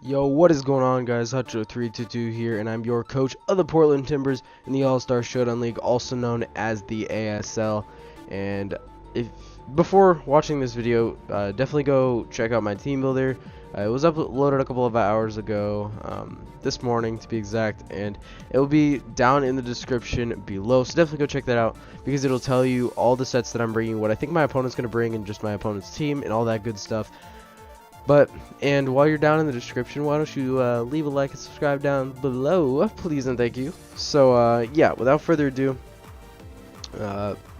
Yo, what is going on, guys? Hutcho322 here, and I'm your coach of the Portland Timbers in the All-Star Showdown League, also known as the ASL. And if before watching this video, definitely go check out my team builder. It was uploaded a couple of hours ago, this morning to be exact, and it will be down in the description below. So definitely go check that out because it'll tell you all the sets that I'm bringing, what I think my opponent's going to bring, and just my opponent's team, and all that good stuff. And while you're down in the description, why don't you leave a like and subscribe down below, please and thank you. So yeah, without further ado,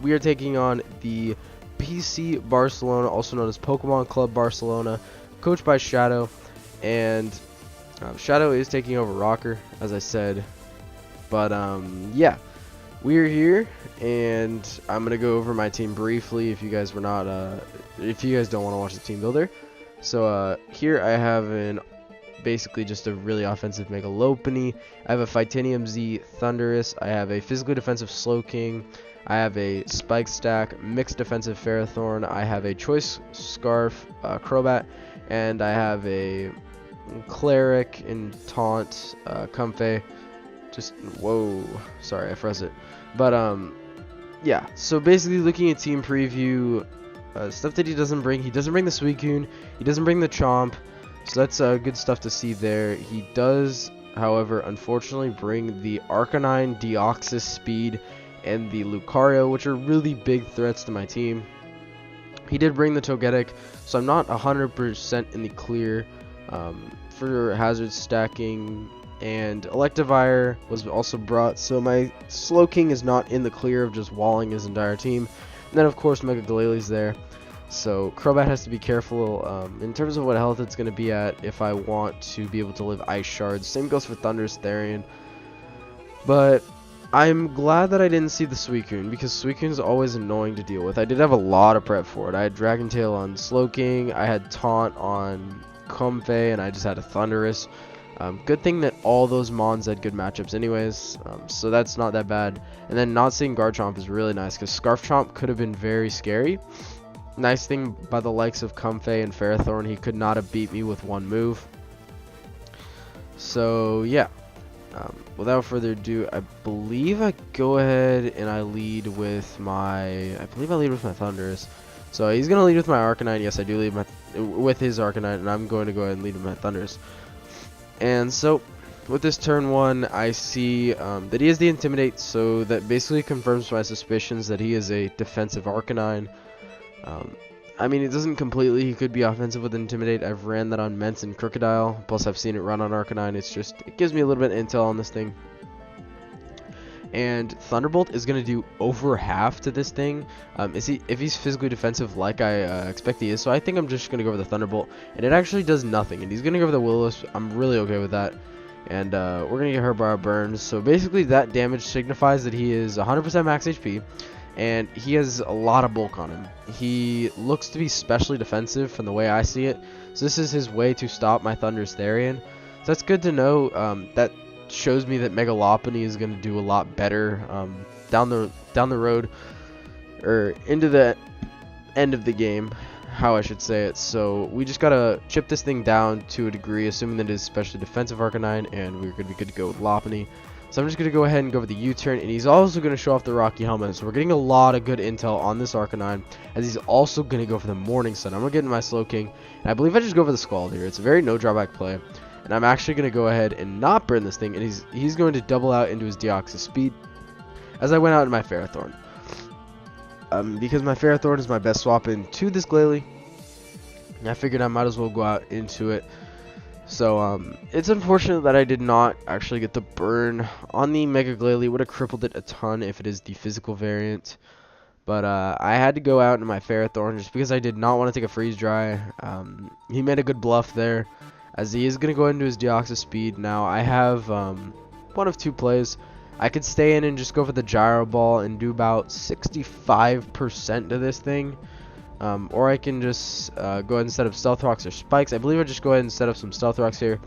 we are taking on the PC Barcelona, also known as Pokemon Club Barcelona, coached by Shadow, and Shadow is taking over Rocker, as I said. But yeah, we're here, and I'm gonna go over my team briefly if you guys were not, if you guys don't want to watch the team builder. So here I have basically just a really offensive Megalopony. I have a Titanium Z Thundurus. I have a physically defensive Slowking. I have a Spike Stack, mixed defensive Ferrothorn. I have a Choice Scarf Crobat, and I have a Cleric and Taunt Comfey. Just whoa, sorry I froze it. But yeah. So basically, looking at team preview. Stuff that he doesn't bring the Suicune, he doesn't bring the Chomp, so that's good stuff to see there. He does, however, unfortunately bring the Arcanine, Deoxys Speed, and the Lucario, which are really big threats to my team. He did bring the Togetic, so I'm not 100% in the clear for hazard stacking, and Electivire was also brought, so my Slowking is not in the clear of just walling his entire team. And then, of course, Mega Glalie there. So, Crobat has to be careful in terms of what health it's going to be at if I want to be able to live Ice Shards. Same goes for Thundurus, Therian. But I'm glad that I didn't see the Suicune, because Suicune is always annoying to deal with. I did have a lot of prep for it. I had Dragon Tail on Slowking, I had Taunt on Comfey, and I just had a Thundurus. Good thing that all those Mons had good matchups anyways, so that's not that bad. And then not seeing Garchomp is really nice, because Scarf Chomp could have been very scary. Nice thing by the likes of Comfey and Ferrothorn, he could not have beat me with one move. So yeah, without further ado, I believe I go ahead and I lead with my, Thundurus. So he's going to lead with my Arcanine. Yes, I do lead with his Arcanine, and I'm going to go ahead and lead with my Thundurus. And so, with this turn 1, I see that he has the Intimidate, so that basically confirms my suspicions that he is a defensive Arcanine. I mean, it doesn't completely, he could be offensive with Intimidate. I've ran that on Mence and Crocodile, plus I've seen it run on Arcanine. It gives me a little bit of intel on this thing. And Thunderbolt is going to do over half to this thing. If he's physically defensive like I expect he is, so I think I'm just going to go with the Thunderbolt, and it actually does nothing, and he's going to go with the Will-O-Wisp. I'm really okay with that, and we're going to get hurt by our burns. So basically that damage signifies that he is 100% max HP, and he has a lot of bulk on him. He looks to be specially defensive from the way I see it, so this is his way to stop my Thundurus Therian. So that's good to know. That shows me that Megalopony is going to do a lot better down the road, or into the end of the game, how I should say it. So we just gotta chip this thing down to a degree, assuming that it is especially defensive Arcanine, and we're going to be good to go with Lopunny. So I'm just going to go ahead and go with the U-turn, and he's also going to show off the Rocky Helmet. So we're getting a lot of good intel on this Arcanine, as he's also going to go for the Morning Sun. I'm going to get in my Slowking, and I believe I just go for the Scald here. It's a very no drawback play. And I'm actually going to go ahead and not burn this thing, and he's going to double out into his Deoxys Speed as I went out in my Ferrothorn. Because my Ferrothorn is my best swap into this Glalie, I figured I might as well go out into it. So it's unfortunate that I did not actually get the burn on the Mega Glalie. Would have crippled it a ton if it is the physical variant. But I had to go out in my Ferrothorn just because I did not want to take a Freeze Dry. He made a good bluff there, as he is going to go into his Deoxys Speed. Now, I have one of two plays. I could stay in and just go for the Gyro Ball and do about 65% to this thing. Or I can just go ahead and set up Stealth Rocks or Spikes. I believe I'll just go ahead and set up some Stealth Rocks here,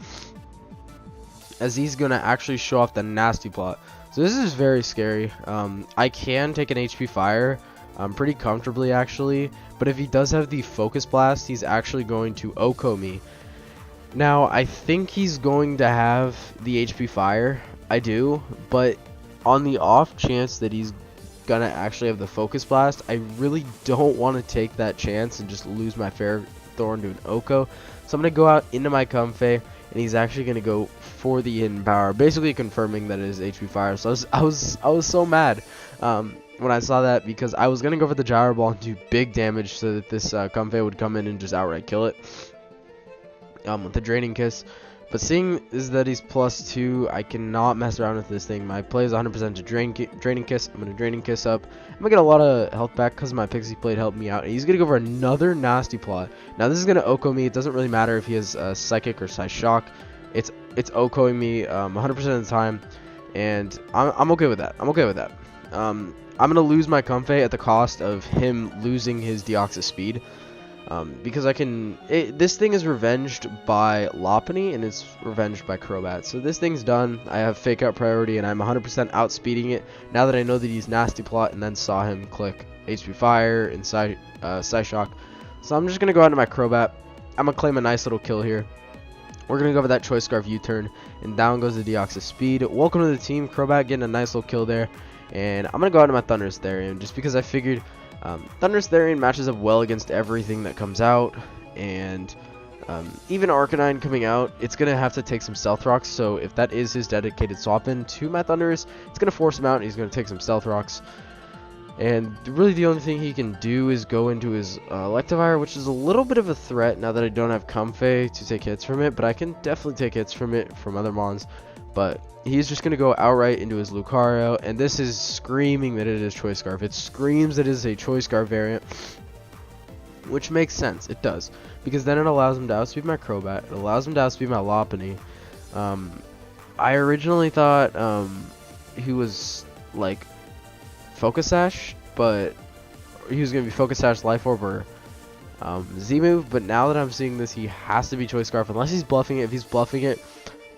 as he's going to actually show off the Nasty Plot. So this is very scary. I can take an HP Fire pretty comfortably, actually. But if he does have the Focus Blast, he's actually going to OHKO me. Now, I think he's going to have the HP Fire. I do, but on the off chance that he's gonna actually have the Focus Blast, I really don't want to take that chance and just lose my Thorn to an Oko. So I'm gonna go out into my Comfey, and he's actually gonna go for the hidden power, basically confirming that it is HP Fire. So I was so mad when I saw that, because I was gonna go for the Gyro Ball and do big damage so that this Comfey would come in and just outright kill it with the Draining Kiss. But seeing is that he's +2, I cannot mess around with this thing. My play is 100% to Draining Kiss. I'm going to Draining Kiss up. I'm going to get a lot of health back because my Pixie Plate helped me out. And he's going to go for another Nasty Plot. Now this is going to Oko me. It doesn't really matter if he has Psychic or Psyshock. It's Okoing me 100% of the time. And I'm okay with that. I'm okay with that. I'm going to lose my Comfey at the cost of him losing his Deoxys speed. Because this thing is revenged by Lopunny, and it's revenged by Crobat. So this thing's done. I have Fake Out priority, and I'm 100% outspeeding it now that I know that he's Nasty Plot and then saw him click HP Fire and Psyshock. So I'm just going to go out to my Crobat. I'm going to claim a nice little kill here. We're going to go for that Choice Scarf U-turn, and down goes the Deoxys speed. Welcome to the team, Crobat, getting a nice little kill there. And I'm going to go out to my Thundurus Therian, just because I figured Thundurus Therian matches up well against everything that comes out, and even Arcanine coming out, it's going to have to take some Stealth Rocks. So if that is his dedicated swap in to my Thundurus, it's going to force him out, and he's going to take some Stealth Rocks. And really the only thing he can do is go into his Electivire, which is a little bit of a threat now that I don't have Comfey to take hits from it, but I can definitely take hits from it from other mons. But he's just going to go outright into his Lucario, and this is screaming that it is Choice Scarf. It screams that it is a Choice Scarf variant, which makes sense. It does, because then it allows him to outspeed my Crobat. It allows him to outspeed my Lopunny. I originally thought he was like Focus Sash, but he was going to be Focus Sash, Life Orb, or Z-move, but now that I'm seeing this, he has to be Choice Scarf unless he's bluffing it. If he's bluffing it,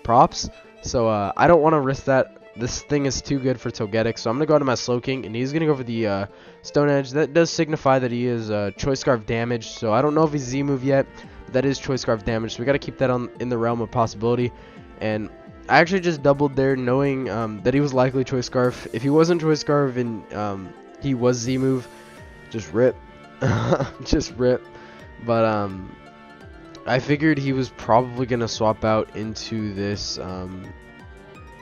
props. So I don't want to risk that. This thing is too good for Togetic, so I'm going to go into my Slowking, and he's going to go for the Stone Edge. That does signify that he is Choice Scarf damage, so I don't know if he's Z-move yet, but that is Choice Scarf damage, so we got to keep that in the realm of possibility. And I actually just doubled there, knowing that he was likely Choice Scarf. If he wasn't Choice Scarf and he was Z-move, just rip. Just rip. But I figured he was probably going to swap out into this,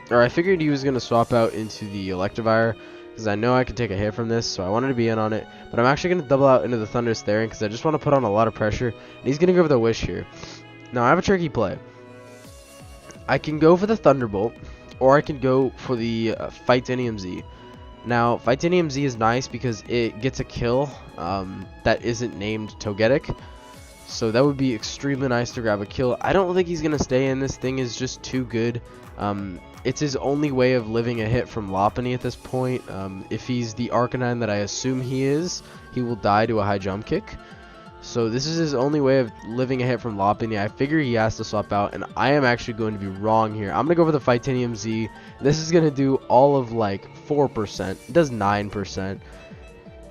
or I figured he was going to swap out into the Electivire, because I know I could take a hit from this, so I wanted to be in on it. But I'm actually going to double out into the Thundurus Therian, because I just want to put on a lot of pressure, and he's going to go for the Wish here. Now, I have a tricky play. I can go for the Thunderbolt, or I can go for the Fightinium Z. Now, Fightinium Z is nice because it gets a kill that isn't named Togetic. So that would be extremely nice to grab a kill. I don't think he's going to stay in. This thing is just too good. It's his only way of living a hit from Lopunny at this point. If he's the Arcanine that I assume he is, he will die to a high jump kick. So this is his only way of living a hit from Lopunny. I figure he has to swap out, and I am actually going to be wrong here. I'm going to go for the Fightinium Z. This is going to do all of like 4%. It does 9%.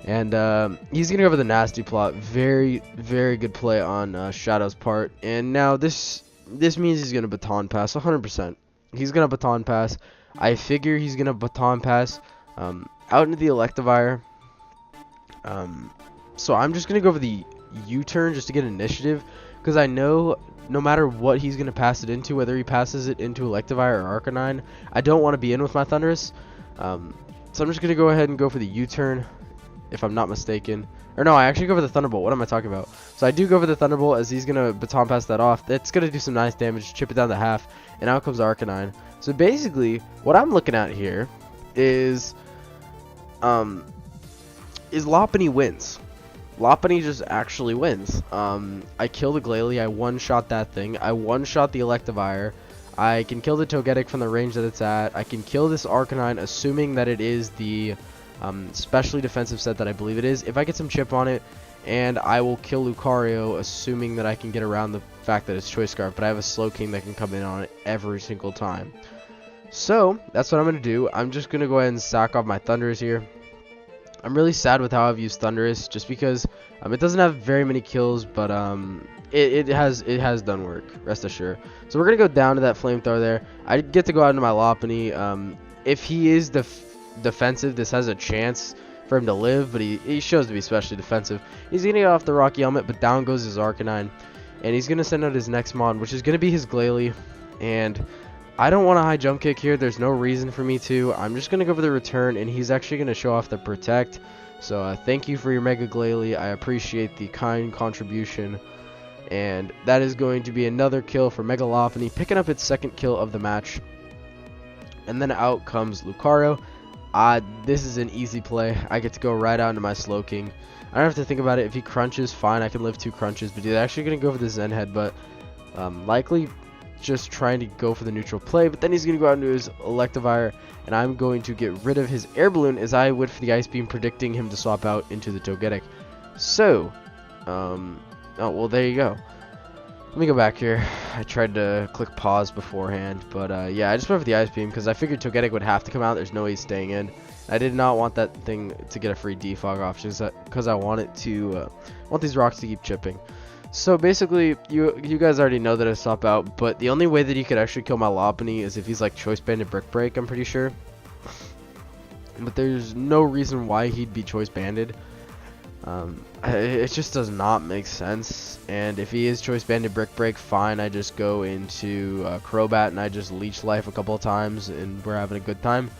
And he's going to go for the Nasty Plot. Very, very good play on Shadow's part. And now this means he's going to Baton Pass 100%. He's going to Baton Pass. I figure he's going to Baton Pass out into the Electivire. So I'm just going to go for the U-turn just to get initiative, because I know no matter what he's going to pass it into, whether he passes it into Electivire or Arcanine, I don't want to be in with my Thundurus. So I'm just going to go ahead and go for the U-turn, if I'm not mistaken. Or no, I actually go for the Thunderbolt. What am I talking about? So I do go for the Thunderbolt, as he's going to Baton Pass that off. That's going to do some nice damage, chip it down to half, and out comes Arcanine. So basically, what I'm looking at here is Lopunny wins. Lopunny just actually wins. I kill the Glalie, I one-shot that thing, I one-shot the Electivire, I can kill the Togetic from the range that it's at, I can kill this Arcanine, assuming that it is the specially defensive set that I believe it is, if I get some chip on it, and I will kill Lucario, assuming that I can get around the fact that it's Choice Scarf, but I have a Slowking that can come in on it every single time. So, that's what I'm going to do. I'm just going to go ahead and sack off my Thundurus here. I'm really sad with how I've used Thundurus, just because it doesn't have very many kills, but it has done work, rest assured. So we're gonna go down to that flamethrower there. I get to go out into my Lopunny. If he is defensive, this has a chance for him to live, but he shows to be especially defensive. He's gonna get off the Rocky Helmet, but down goes his Arcanine, and he's gonna send out his next Mon, which is gonna be his Glalie. And I don't want a high jump kick here. There's no reason for me to. I'm just gonna go for the return, and he's actually gonna show off the protect. So thank you for your Mega Glalie. I appreciate the kind contribution. And that is going to be another kill for Mega Lopunny, picking up its second kill of the match. And then out comes Lucario. This is an easy play. I get to go right out into my Slowking. I don't have to think about it. If he crunches, fine, I can live 2 crunches. But he's actually going to go for the Zen Headbutt. Likely just trying to go for the neutral play. But then he's going to go out into his Electivire. And I'm going to get rid of his Air Balloon as I would for the Ice Beam, predicting him to swap out into the Togetic. So, oh, well, there you go. Let me go back here. I tried to click pause beforehand, but yeah, I just went for the Ice Beam because I figured Togetic would have to come out. There's no way he's staying in. I did not want that thing to get a free defog off just because I want these rocks to keep chipping. So basically, you guys already know that I swap out, but the only way that he could actually kill my Lopunny is if he's like Choice Banded Brick Break, I'm pretty sure. But there's no reason why he'd be Choice Banded. It just does not make sense. And if he is Choice Banded Brick Break, fine, I just go into Crobat and I just Leech Life a couple of times and we're having a good time.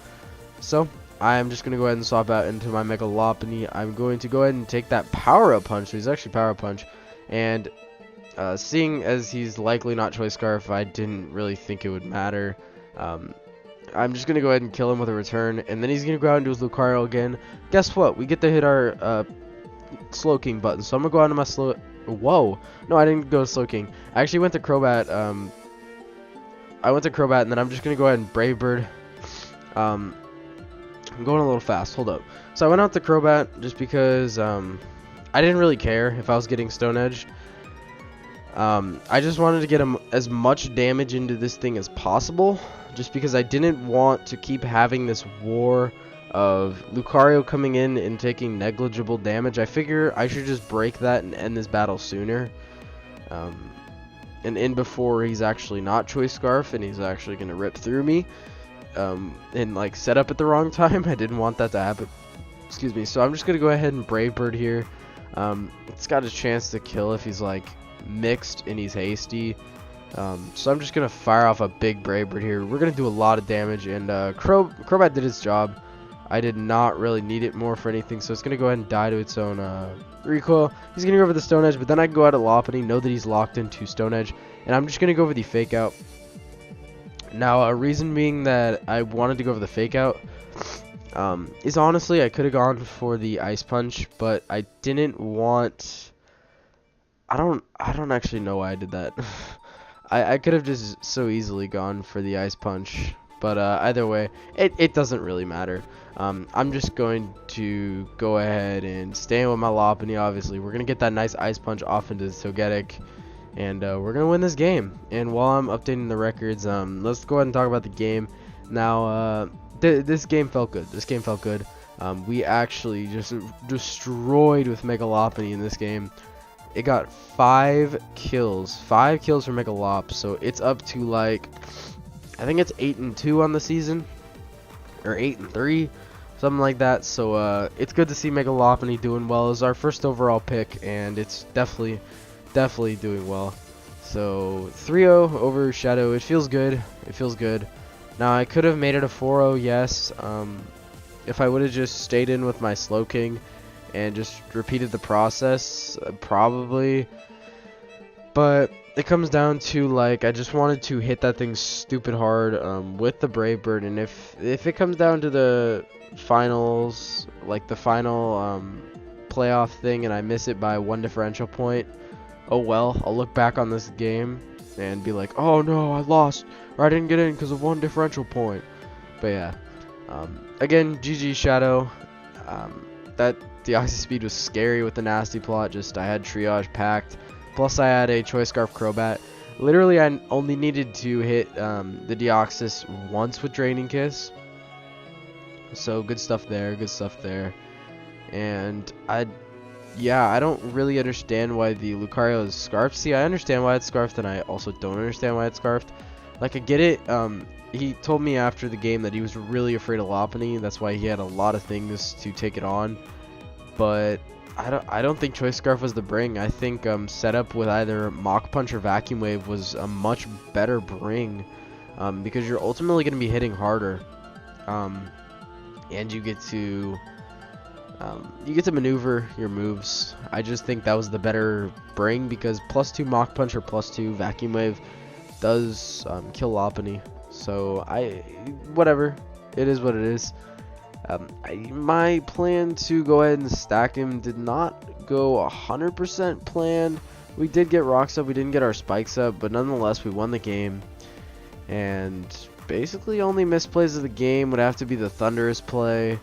So I'm just going to go ahead and swap out into my Mega Lopunny. I'm going to go ahead and take that Power Up Punch. So he's actually Power Up Punch. And seeing as he's likely not Choice Scarf, I didn't really think it would matter. I'm just going to go ahead and kill him with a return. And then he's going to go out and do his Lucario again. Guess what? We get to hit our Slowking button. So I'm going to go out to my Slow... Whoa. No, I didn't go to Slowking. I actually went to Crobat. I went to Crobat, and then I'm just going to go ahead and Brave Bird. I'm going a little fast. Hold up. So I went out to Crobat just because I didn't really care if I was getting Stone Edged. I just wanted to get as much damage into this thing as possible, just because I didn't want to keep having this war of Lucario coming in and taking negligible damage. I figure I should just break that and end this battle sooner. And in before he's actually not Choice Scarf and he's actually going to rip through me. And like set up at the wrong time. I didn't want that to happen. Excuse me. So I'm just going to go ahead and Brave Bird here. It's got a chance to kill if he's like mixed and he's hasty. So I'm just going to fire off a big Brave Bird here. We're going to do a lot of damage. And Crobat did its job. I did not really need it more for anything, so it's going to go ahead and die to its own recoil. He's going to go over the Stone Edge, but then I can go out at Lopunny, know that he's locked into Stone Edge, and I'm just going to go over the Fake Out. Now, a reason being that I wanted to go over the Fake Out is honestly I could have gone for the Ice Punch, but I didn't want... I don't actually know why I did that. I could have just so easily gone for the Ice Punch, but either way, it doesn't really matter. I'm just going to go ahead and stay with my Lopunny, obviously. We're going to get that nice Ice Punch off into the Togetic, and we're going to win this game. And while I'm updating the records, let's go ahead and talk about the game. Now, this game felt good. This game felt good. We actually just destroyed with Mega Lopunny in this game. It got 5 kills. 5 kills for Mega Lop, so it's up to like... I think it's 8-2 on the season, or 8-3, something like that. So it's good to see Mega Lopunny doing well. It's our first overall pick, and it's definitely doing well. So 3-0 over Shadow. It feels good. It feels good. Now I could have made it a 4-0, yes. If I would have just stayed in with my Slowking and just repeated the process, probably. But it comes down to, like, I just wanted to hit that thing stupid hard with the Brave Bird, and if it comes down to the finals, like the final playoff thing, and I miss it by 1 differential point, oh well, I'll look back on this game and be like, oh no, I lost, or I didn't get in because of 1 differential point. But yeah, again, GG Shadow. That Deoxys Speed was scary with the nasty plot, just I had Triage packed. Plus I had a Choice Scarf Crobat. Literally I only needed to hit the Deoxys once with Draining Kiss. So good stuff there, good stuff there. And yeah, I don't really understand why the Lucario is scarfed. See, I understand why it's scarfed, and I also don't understand why it's scarfed. Like, I get it. He told me after the game that he was really afraid of Lopunny. That's why he had a lot of things to take it on. But I don't think Choice Scarf was the bring. I think setup with either Mach Punch or Vacuum Wave was a much better bring, because you're ultimately going to be hitting harder, and you get to maneuver your moves. I just think that was the better bring, because +2 Mach Punch or +2 Vacuum Wave does kill Lopunny. So whatever, it is what it is. My plan to go ahead and stack him did not go 100% plan. We did get rocks up, we didn't get our spikes up, but nonetheless we won the game. And basically only misplays of the game would have to be the Thunderous play.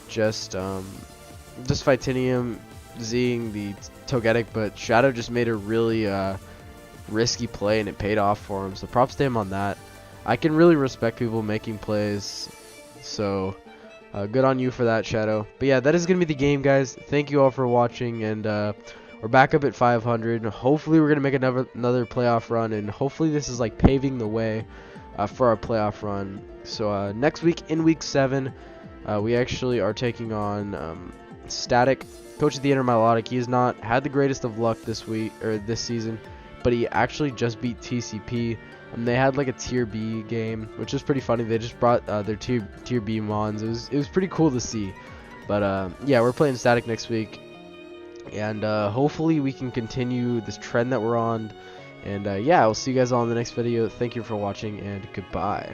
Just Fightinium Zing the Togetic, but Shadow just made a really risky play and it paid off for him. So props to him on that. I can really respect people making plays. So good on you for that, Shadow. But yeah, that is going to be the game, guys. Thank you all for watching, and we're back up at 500. Hopefully we're going to make another playoff run, and hopefully this is like paving the way for our playoff run. So next week, in week 7, we actually are taking on Static, Coach of the Intermelodic. He has not had the greatest of luck this season, but he actually just beat TCP. They had like a tier B game, which is pretty funny. They just brought their tier B mons. It was pretty cool to see. But yeah, we're playing Static next week, and hopefully we can continue this trend that we're on. And yeah, I'll see you guys all in the next video. Thank you for watching, and goodbye.